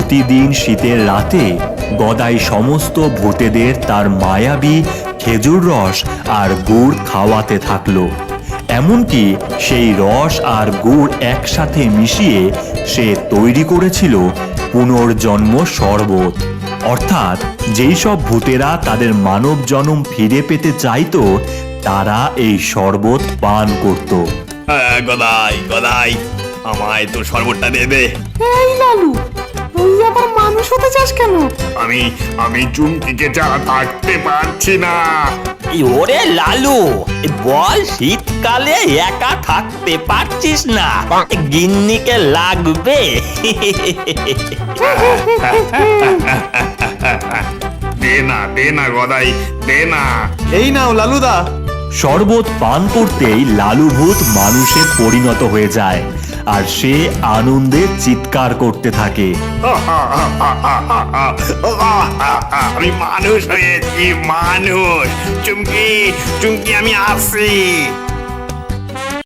প্রতিদিন শীতের রাতে গদাই সমস্ত ভূতেদের তার মায়াবী খেজুর রস আর গুড় খাওয়াতে থাকলো। এমনকি সেই রস আর গুড় একসাথে মিশিয়ে সে তৈরি করেছিল পুনর্জন্ম শরবত। অর্থাৎ যেই সব ভূতেরা তাদের মানব জন্ম ফিরে পেতে চাইতো তারা এই শরবত পান করত। গদাই গদাই, আমায় তো শরবতটা দে দে। এই লালু, তুই আবার মানুষ হতে চাস কেন? আমি চুমকিকে ছাড়া থাকতে পারছি না। ওরে লালু, বল শীতকালে একা থাকতে পারছিস না, গিন্নিকে লাগবে। দে না গদাই, দে না। এই নাও লালুদা। শরবত পান করতেই লালু ভূত মানুষে পরিণত হয়ে যায় আর সে আনন্দে চিৎকার করতে থাকে। আমি মানুষ হয়েছি, মানুষ। চুমকি চুমকি, আমি আসছি।